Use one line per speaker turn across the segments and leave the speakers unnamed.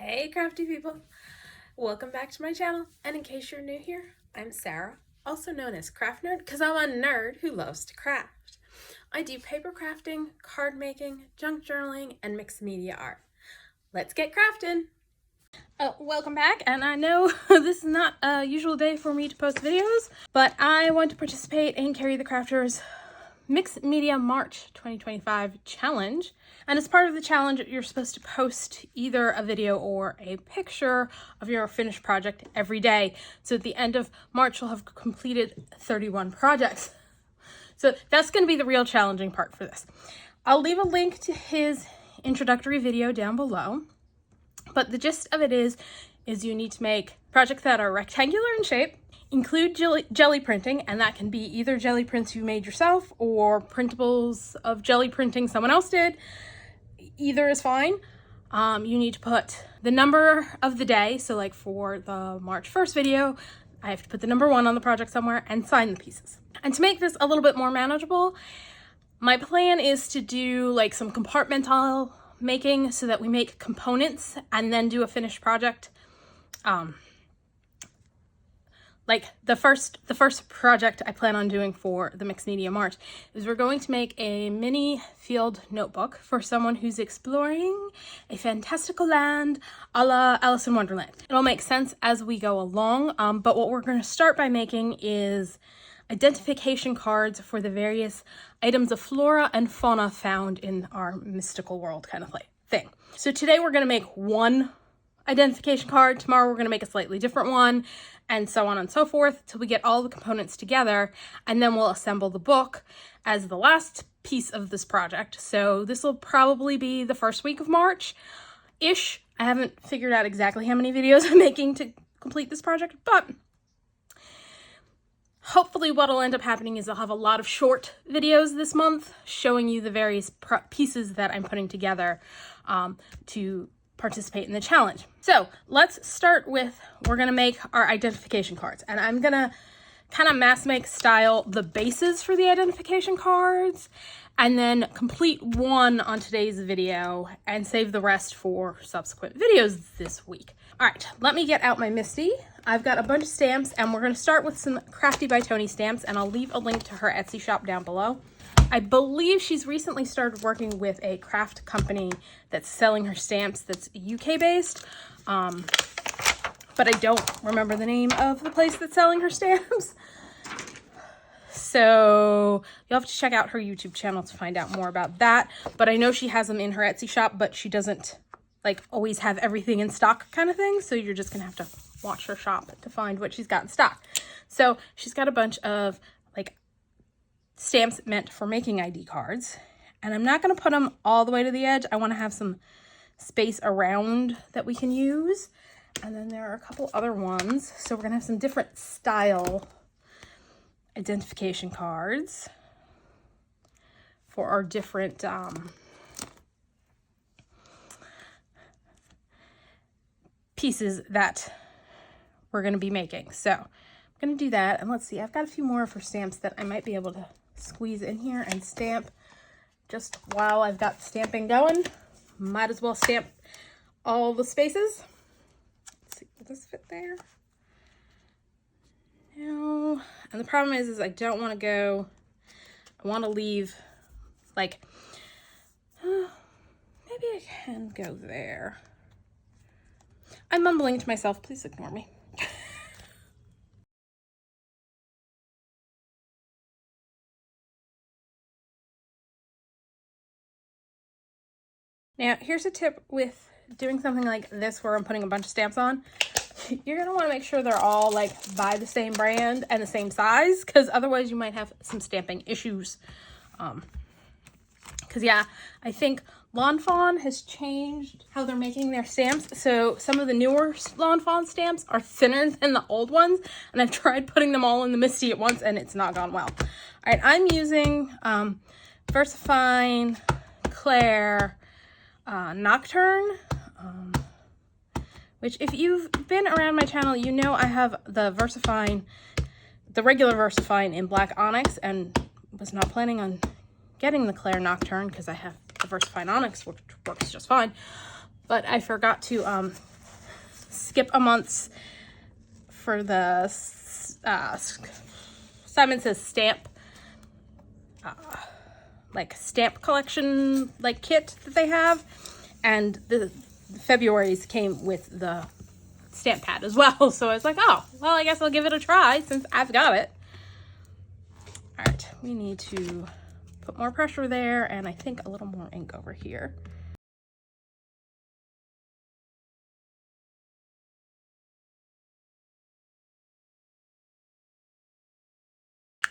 Hey crafty people, welcome back to my channel, and in case you're new here, I'm Sarah, also known as Craft Nerd because I'm a nerd who loves to craft. I do paper crafting, card making, junk journaling, and mixed media art. Let's get crafting! Welcome back, and I know this is not a usual day for me to post videos, but I want to participate in Ceri the Crafter's Mixed Media March 2025 challenge. And as part of the challenge, you're supposed to post either a video or a picture of your finished project every day. So at the end of March, you'll have completed 31 projects. So that's going to be the real challenging part for this. I'll leave a link to his introductory video down below. But the gist of it is you need to make projects that are rectangular in shape, include jelly printing, and that can be either jelly prints you made yourself or printables of jelly printing someone else did. Either is fine. You need to put the number of the day. So like for the March 1st video, I have to put the number 1 on the project somewhere and sign the pieces. And to make this a little bit more manageable, my plan is to do like some compartmental making so that we make components and then do a finished project. Like the first project I plan on doing for the Mixed Media March is we're going to make a mini field notebook for someone who's exploring a fantastical land a la Alice in Wonderland. It'll make sense as we go along, but what we're going to start by making is identification cards for the various items of flora and fauna found in our mystical world kind of thing. So today we're going to make one identification card, tomorrow we're going to make a slightly different one, and so on and so forth till we get all the components together, and then we'll assemble the book as the last piece of this project. So this will probably be the first week of March-ish. I haven't figured out exactly how many videos I'm making to complete this project, but hopefully what'll end up happening is I'll have a lot of short videos this month showing you the various pieces that I'm putting together to participate in the challenge. So let's start with, we're gonna make our identification cards, and I'm gonna kind of mass make style the bases for the identification cards and then complete one on today's video and save the rest for subsequent videos this week. All right, let me get out my Misty. I've got a bunch of stamps, and we're gonna start with some Crafty by Tony stamps, and I'll leave a link to her Etsy shop down below. I believe she's recently started working with a craft company that's selling her stamps that's UK based, but I don't remember the name of the place that's selling her stamps. So you'll have to check out her YouTube channel to find out more about that. But I know she has them in her Etsy shop, but she doesn't like always have everything in stock kind of thing. So you're just gonna have to watch her shop to find what she's got in stock. So she's got a bunch of like stamps meant for making ID cards, and I'm not going to put them all the way to the edge. I want to have some space around that we can use. And then there are a couple other ones, so we're going to have some different style identification cards for our different pieces that we're going to be making. So I'm going to do that, and let's see, I've got a few more of her stamps that I might be able to squeeze in here and stamp just while I've got the stamping going. Might as well stamp all the spaces. Let's see, will this fit there? No. And the problem is I don't want to go, I want to leave like, maybe I can go there. I'm mumbling to myself, please ignore me. Now, here's a tip with doing something like this where I'm putting a bunch of stamps on. You're going to want to make sure they're all like by the same brand and the same size, because otherwise you might have some stamping issues. Because yeah, I think Lawn Fawn has changed how they're making their stamps. So some of the newer Lawn Fawn stamps are thinner than the old ones, and I've tried putting them all in the Misty at once and it's not gone well. All right, I'm using Versafine, Clair, Nocturne, which if you've been around my channel, you know I have the Versafine, the regular Versafine in black onyx, and was not planning on getting the Clair Nocturne because I have the Versafine onyx, which works just fine. but I forgot to skip a month for the Simon Says stamp, like stamp collection, like kit that they have, and the February's came with the stamp pad as well. So I was like, oh, well, I guess I'll give it a try since I've got it. All right, we need to put more pressure there, and I think a little more ink over here.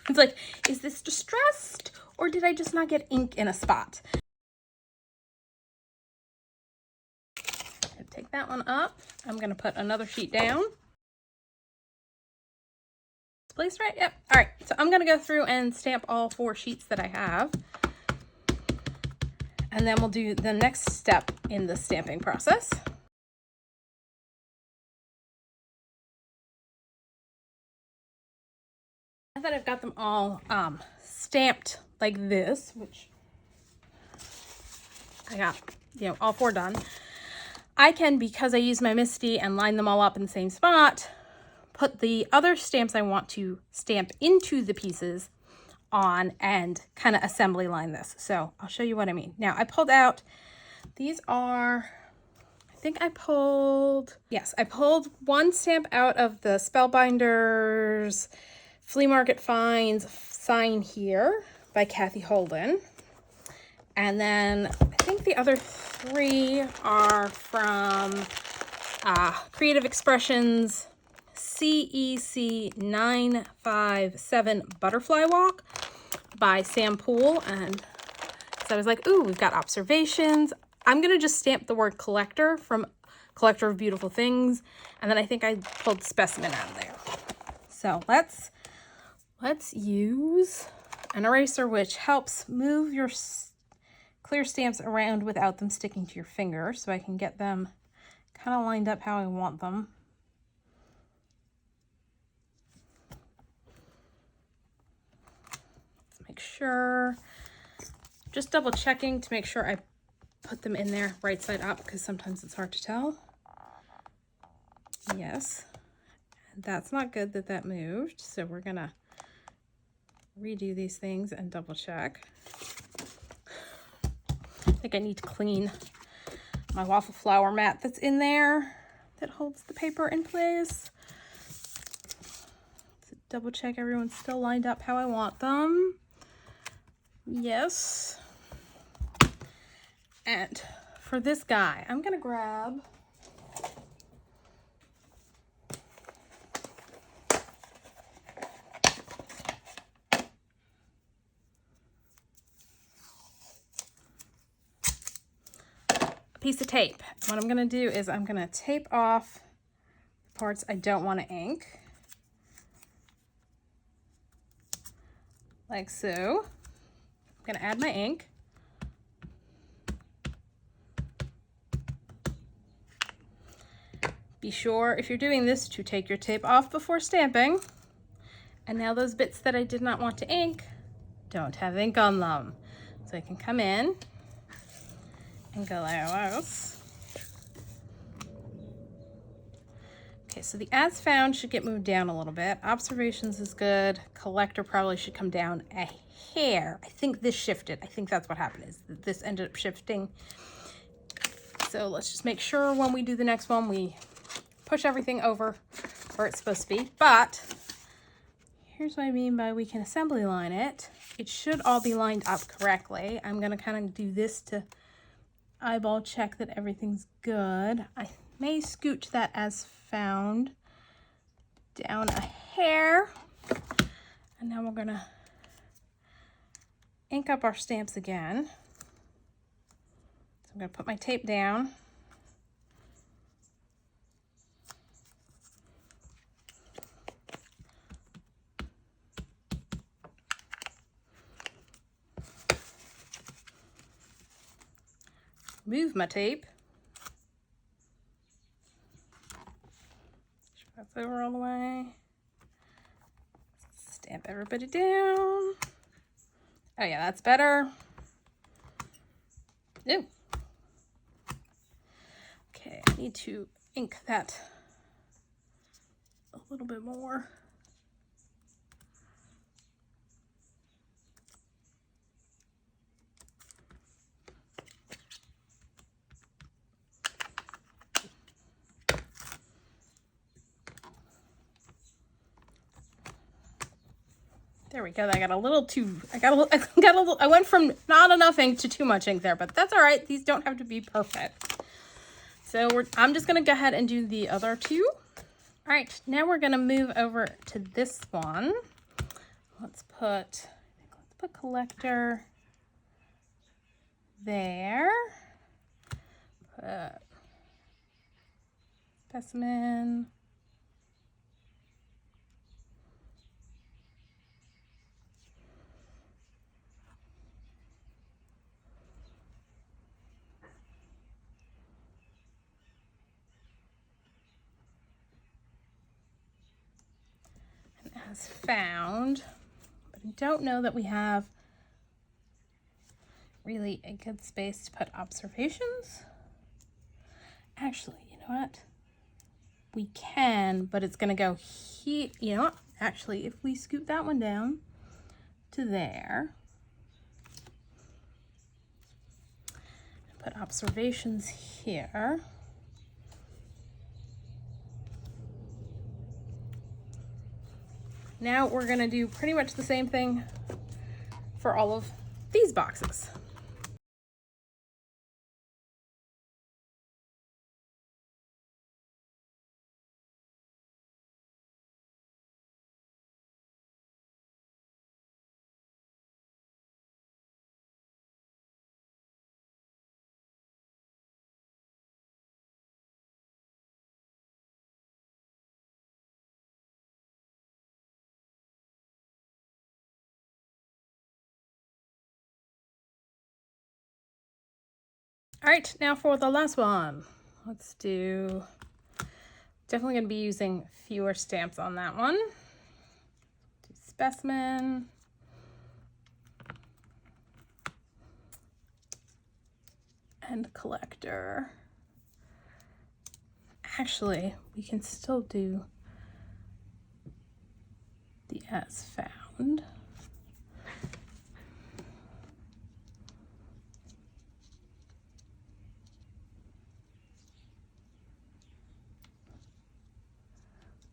It's like, is this distressed, or did I just not get ink in a spot? Take that one up. I'm gonna put another sheet down. This place right? Yep. All right, so I'm gonna go through and stamp all 4 sheets that I have. And then we'll do the next step in the stamping process. Now that I've got them all stamped like this, which I got, you know, all 4 done, I can, because I use my MISTI and line them all up in the same spot, put the other stamps I want to stamp into the pieces on and kind of assembly line this. So I'll show you what I mean. Now I pulled out, these are, I think I pulled, yes, I pulled 1 stamp out of the Spellbinders Flea Market Finds Sign Here by Kathy Holden. And then I think the other 3 are from Creative Expressions CEC 957 Butterfly Walk by Sam Poole. And so I was like, ooh, we've got observations. I'm gonna just stamp the word collector from Collector of Beautiful Things. And then I think I pulled specimen out of there. So let's use an eraser, which helps move your clear stamps around without them sticking to your finger, so I can get them kind of lined up how I want them. Let's make sure, just double checking to make sure I put them in there right side up, because sometimes it's hard to tell. Yes, that's not good that that moved, so we're gonna redo these things and double check. I think I need to clean my waffle flower mat that's in there that holds the paper in place. So double check everyone's still lined up how I want them. Yes. And for this guy, I'm gonna grab piece of tape. What I'm going to do is I'm going to tape off the parts I don't want to ink, like so. I'm going to add my ink. Be sure, if you're doing this, to take your tape off before stamping. And now those bits that I did not want to ink don't have ink on them. So I can come in and go like this. Okay, so the as found should get moved down a little bit. Observations is good. Collector probably should come down a hair. I think this shifted. I think that's what happened, is that this ended up shifting. So let's just make sure when we do the next one, we push everything over where it's supposed to be. But here's what I mean by we can assembly line it. It should all be lined up correctly. I'm gonna kind of do this to eyeball check that everything's good. I may scooch that as found down a hair. And now we're gonna ink up our stamps again. So I'm gonna put my tape down. Move my tape. That's over all the way. Stamp everybody down. Oh yeah, that's better. Ooh. Need to ink that a little bit more. There we go. I got a little too, I went from not enough ink to too much ink there, but that's all right. These don't have to be perfect. So I'm just going to go ahead and do the other two. All right, now we're going to move over to this one. Let's put collector there. Put specimen. As found, but I don't know that we have really a good space to put observations. Actually, you know what? We can, but it's going to go here. You know what? Actually, if we scoot that one down to there, put observations here. Now we're going to do pretty much the same thing for all of these boxes. All right, now for the last one. Let's do, definitely going to be using fewer stamps on that one. Do specimen. And collector. Actually, we can still do the as found.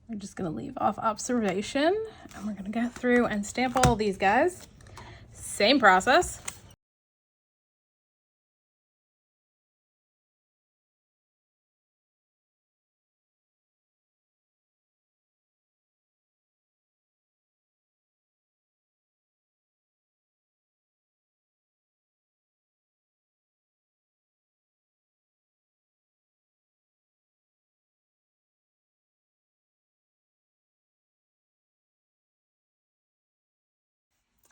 We're just going to leave off observation, and we're going to go through and stamp all these guys. Same process.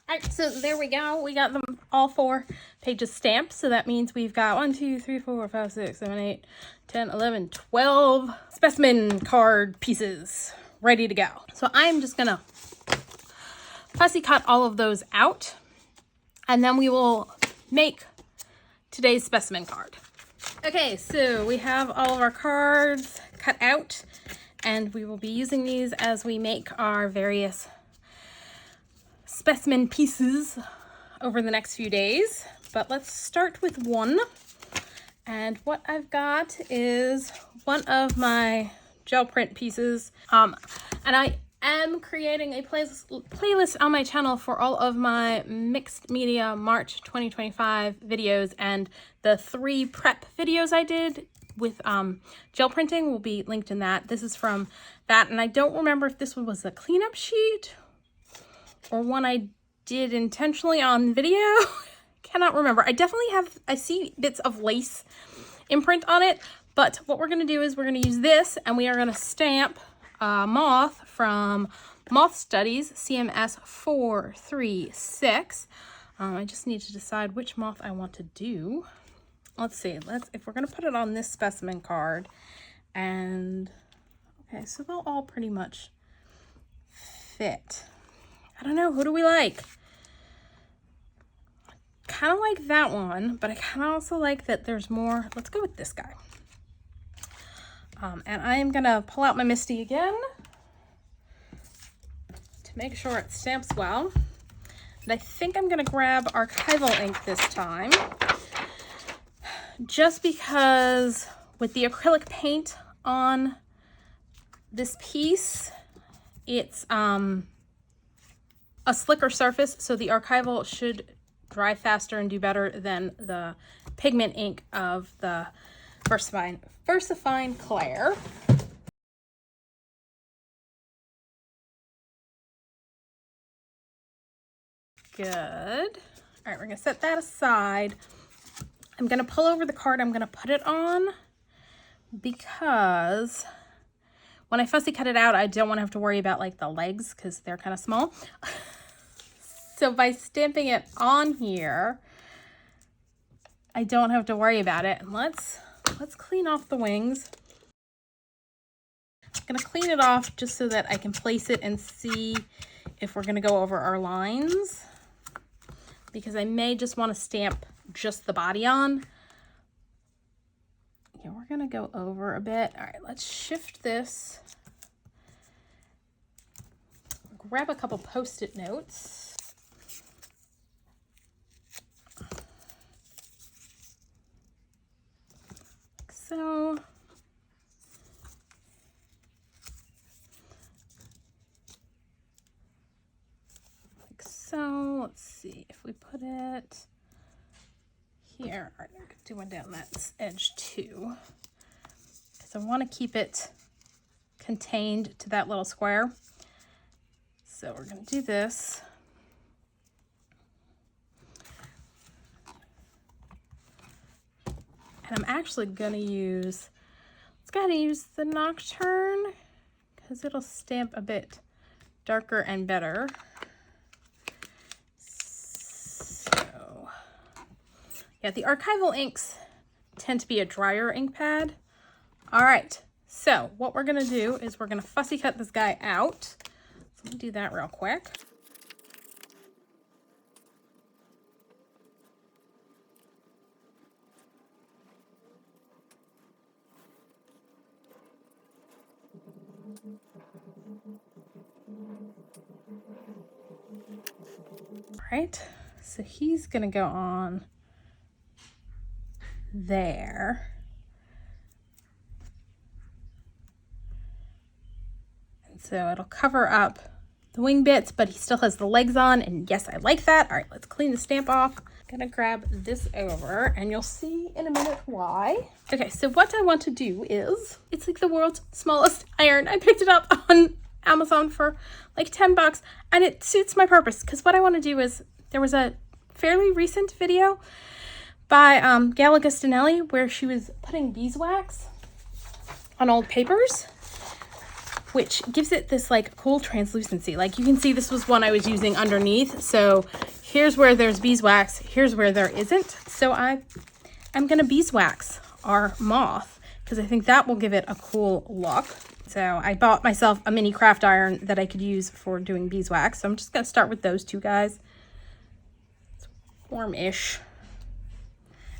All right, so there we go. We got them all 4 pages stamped. So that means we've got 1, 2, 3, 4, 5, 6, 7, 8, 10, 11, 12 specimen card pieces ready to go. So I'm just gonna fussy cut all of those out, and then we will make today's specimen card. Okay, so we have all of our cards cut out, and we will be using these as we make our various specimen pieces over the next few days. But let's start with one. And what I've got is one of my gel print pieces. And I am creating a playlist on my channel for all of my mixed media March 2025 videos, and the 3 prep videos I did with gel printing will be linked in that. This is from that, and I don't remember if this one was a cleanup sheet or one I did intentionally on video. Cannot remember. I see bits of lace imprint on it, but what we're gonna do is we're gonna use this, and we are gonna stamp Moth from Moth Studies CMS 436. I just need to decide which moth I want to do. Let's see, if we're gonna put it on this specimen card, and okay, so they'll all pretty much fit. I don't know, who do we like? Kind of like that one, but I kind of also like that there's more. Let's go with this guy. And I am gonna pull out my Misty again to make sure it stamps well. And I think I'm gonna grab archival ink this time, just because with the acrylic paint on this piece, it's a slicker surface, so the archival should dry faster and do better than the pigment ink of the Versafine Clair. Good. All right, we're gonna set that aside. I'm gonna pull over the card I'm gonna put it on, because when I fussy cut it out, I don't want to have to worry about like the legs because they're kind of small. So by stamping it on here, I don't have to worry about it. And let's clean off the wings. I'm gonna clean it off just so that I can place it and see if we're gonna go over our lines, because I may just want to stamp just the body on. Yeah, we're gonna go over a bit. All right, let's shift this. Grab a couple Post-it notes. Like so. Like so. Let's see if we put it here. All right, I'm gonna do one down that edge too, because I want to keep it contained to that little square. So we're going to do this. And I'm actually going to use, let's go ahead and use the Nocturne, because it'll stamp a bit darker and better. So, yeah, the archival inks tend to be a drier ink pad. All right, so what we're going to do is we're going to fussy cut this guy out. Let me do that real quick. All right, so he's gonna go on there. And so it'll cover up the wing bits, but he still has the legs on, and yes, I like that. All right, let's clean the stamp off. I'm gonna grab this over, and you'll see in a minute why. Okay, so what I want to do is, it's like the world's smallest iron. I picked it up on Amazon for like 10 bucks, and it suits my purpose, because what I want to do is, there was a fairly recent video by Gala Gustinelli where she was putting beeswax on old papers, which gives it this like cool translucency. Like you can see this was one I was using underneath. So here's where there's beeswax, here's where there isn't. So I'm gonna beeswax our moth, because I think that will give it a cool look. So I bought myself a mini craft iron that I could use for doing beeswax. So I'm just gonna start with those two guys. It's warm-ish.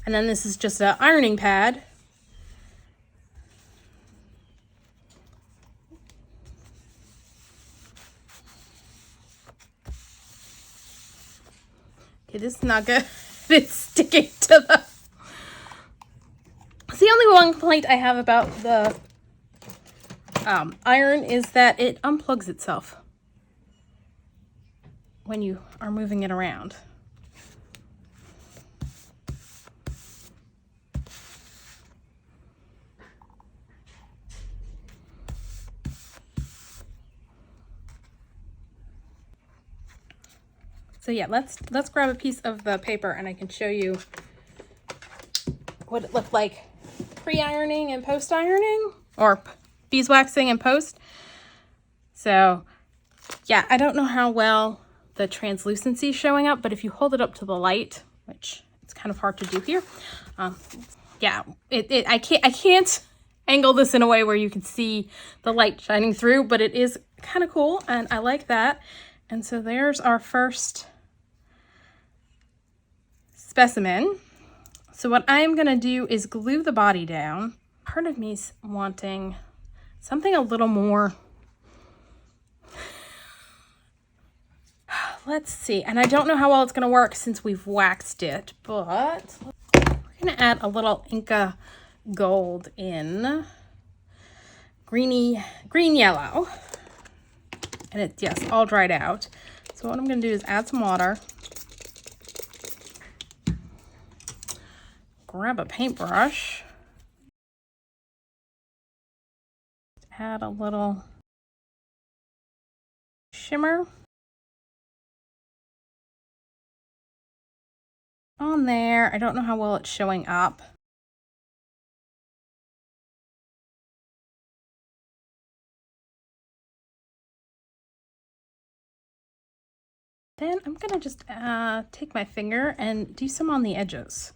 And then this is just an ironing pad. Okay, this is not good. It's sticking to the... The only one complaint I have about the iron is that it unplugs itself when you are moving it around. So yeah, let's grab a piece of the paper and I can show you what it looked like pre-ironing and post-ironing, or beeswaxing and post. So yeah, I don't know how well the translucency is showing up, but if you hold it up to the light, which it's kind of hard to do here, yeah, I can't angle this in a way where you can see the light shining through, but it is kind of cool and I like that. And so there's our first specimen. So what I'm gonna do is glue the body down. part of me's wanting something a little more, let's see, and I don't know how well it's going to work since we've waxed it, but we're going to add a little Inca gold in green yellow, and it's, yes, all dried out. So what I'm going to do is add some water, grab a paintbrush, add a little shimmer on there. I don't know how well it's showing up. Then I'm gonna just take my finger and do some on the edges.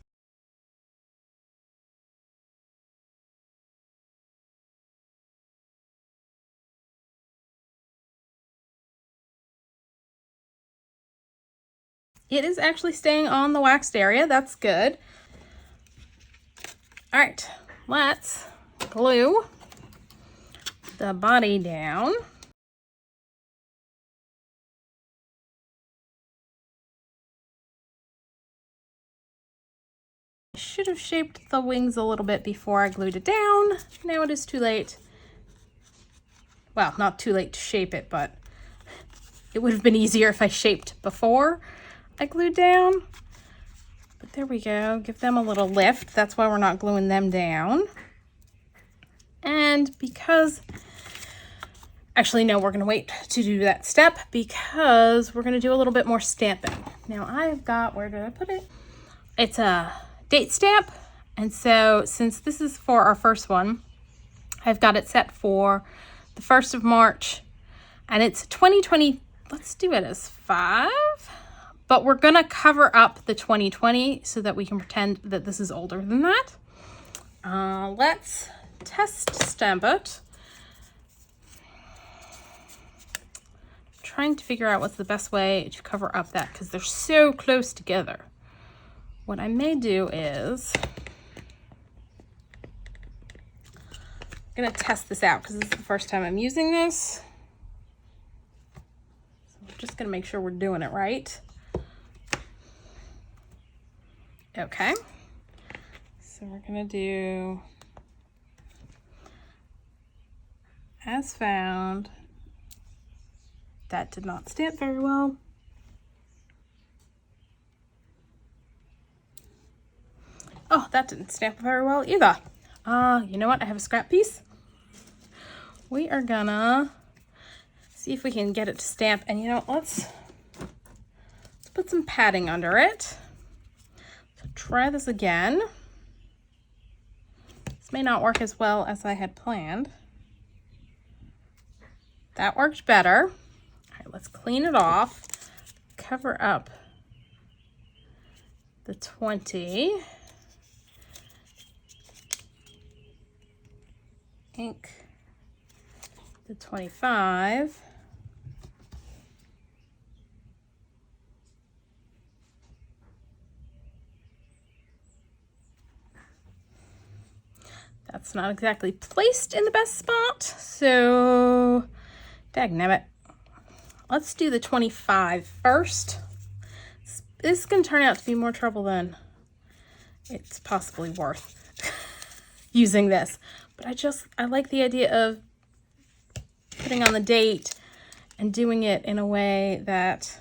It is actually staying on the waxed area. That's good. All right, let's glue the body down. I should have shaped the wings a little bit before I glued it down. Now it is too late. Well, not too late to shape it, but it would have been easier if I shaped before I glued down. But there we go. Give them a little lift. That's why we're not gluing them down. And because, actually no, we're gonna wait to do that step because we're gonna do a little bit more stamping. Now I've got, where did I put it? It's a date stamp. And so since this is for our first one, I've got it set for the 1st of March and it's 2020. Let's do it as 5, but we're gonna cover up the 2020 so that we can pretend that this is older than that. Let's test stamp it. Trying to figure out what's the best way to cover up that because they're so close together. What I may do is, I'm gonna test this out because this is the first time I'm using this. So we're just gonna make sure we're doing it right. Okay, so we're gonna do as found. That did not stamp very well. Oh, that didn't stamp very well either. You know what? I have a scrap piece. We are gonna see if we can get it to stamp. And you know, let's put some padding under it. So try this again. This may not work as well as I had planned. That worked better. All right, let's clean it off. Cover up the 20. Ink the 25. That's not exactly placed in the best spot, so dagnabbit. Let's do the 25 first. This is going to turn out to be more trouble than it's possibly worth using this. But I like the idea of putting on the date and doing it in a way that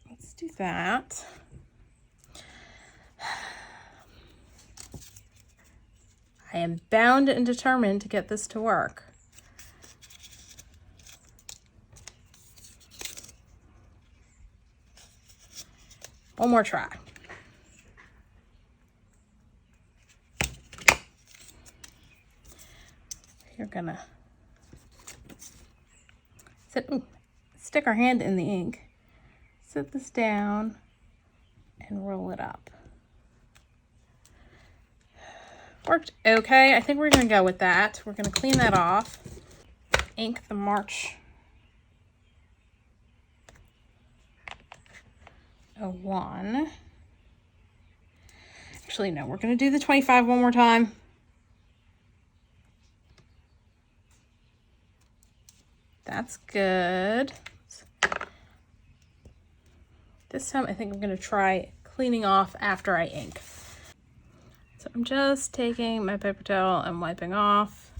let's do that. I am bound and determined to get this to work. One more try. You're gonna stick our hand in the ink, set this down, and roll it up. Worked okay. I think we're gonna go with that. We're gonna clean that off. Ink the March a 1. Actually, no, we're going to do the 25 one more time. That's good. This time I think I'm going to try cleaning off after I ink. So I'm just taking my paper towel and wiping off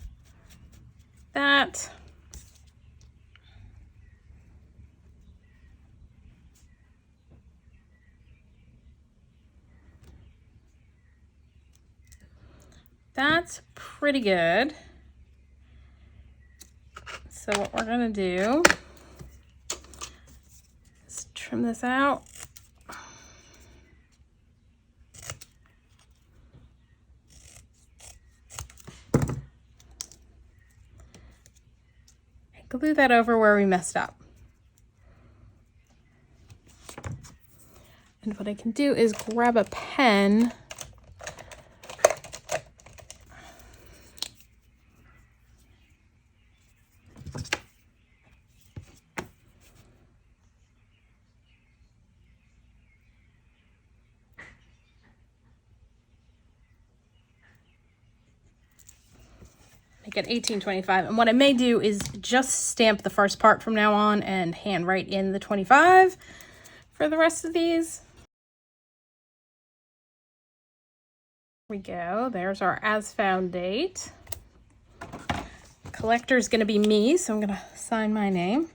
that. That's pretty good. So what we're gonna do is trim this out. And glue that over where we messed up. And what I can do is grab a pen make it 1825, and what I may do is just stamp the first part from now on and hand write in the 25 for the rest of these. Here we go, there's our as found date. Collector is going to be me, so I'm going to sign my name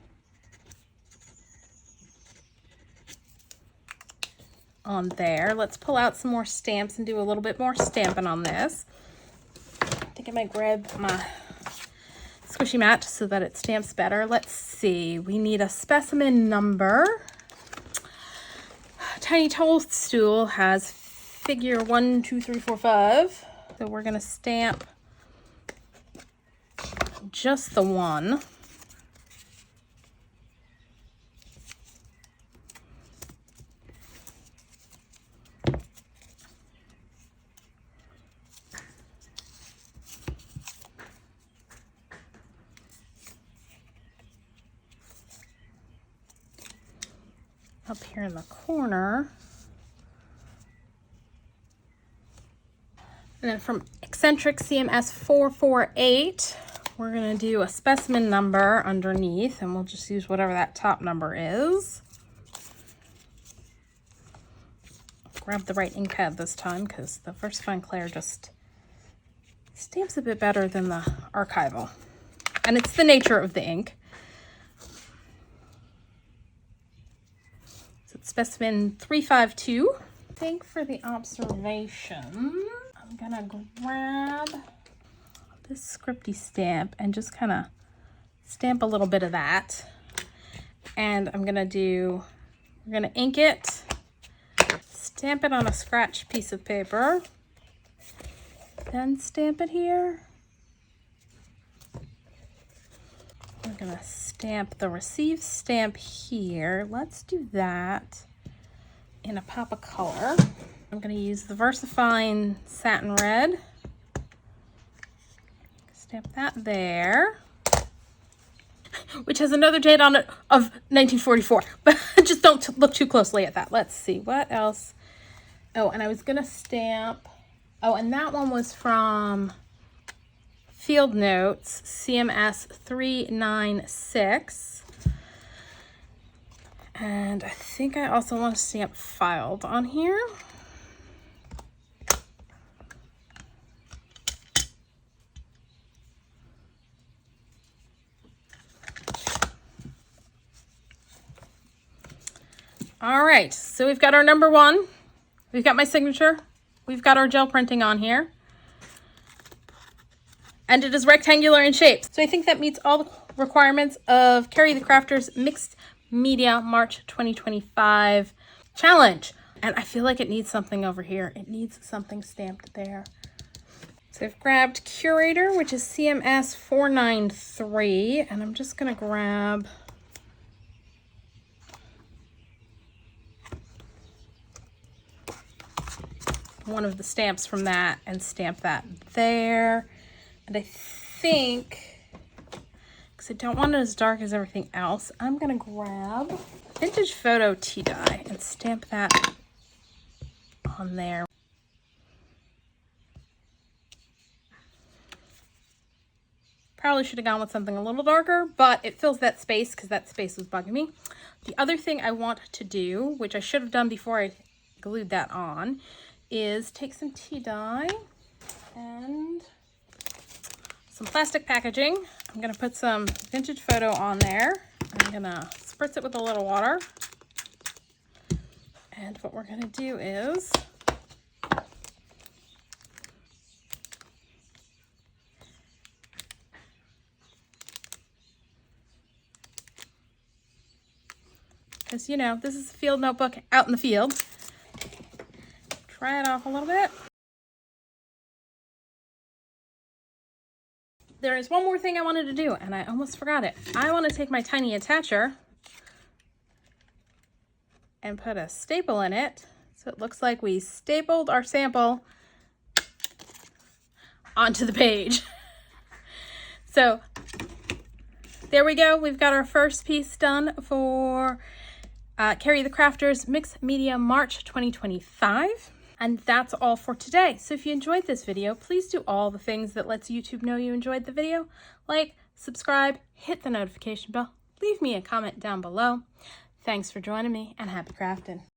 on there. Let's pull out some more stamps and do a little bit more stamping on this. I think I might grab my squishy mat so that it stamps better. Let's see, we need a specimen number. Tiny Toadstool has figure 1, 2, 3, 4, 5. So we're gonna stamp just the 1. Up here in the corner. And then from Eccentric CMS 448, we're going to do a specimen number underneath, and we'll just use whatever that top number is. Grab the right ink pad this time because the Versafine Clair just stamps a bit better than the archival. And it's the nature of the ink. Specimen 352. I think for the observation, I'm gonna grab this scripty stamp and just kind of stamp a little bit of that. And I'm gonna we're gonna ink it, stamp it on a scratch piece of paper, then stamp it here. We're gonna stamp the receive stamp here. Let's do that in a pop of color. I'm gonna use the Versafine Satin Red. Stamp that there, which has another date on it of 1944, but just don't look too closely at that. Let's see, what else? Oh, and I was gonna stamp, oh, and that one was from Field Notes CMS 396. And I think I also want to stamp filed on here. All right, so we've got our number 1. We've got my signature. We've got our gel printing on here. And it is rectangular in shape. So I think that meets all the requirements of Ceri the Crafter's Mixed Media March 2025 challenge. And I feel like it needs something over here. It needs something stamped there. So I've grabbed Curator, which is CMS 493, and I'm just gonna grab one of the stamps from that and stamp that there. And I think, because I don't want it as dark as everything else, I'm gonna grab vintage photo tea dye and stamp that on there. Probably should have gone with something a little darker, but it fills that space because that space was bugging me. The other thing I want to do, which I should have done before I glued that on, is take some tea dye and some plastic packaging. I'm going to put some vintage photo on there. I'm going to spritz it with a little water. And what we're going to do is because, you know, this is a field notebook out in the field. Dry it off a little bit. There is one more thing I wanted to do, and I almost forgot it. I want to take my tiny attacher and put a staple in it so it looks like we stapled our sample onto the page. So there we go. We've got our first piece done for Ceri the Crafter's Mixed Media March 2025. And that's all for today. So if you enjoyed this video, please do all the things that lets YouTube know you enjoyed the video. Like, subscribe, hit the notification bell, leave me a comment down below. Thanks for joining me, and happy crafting.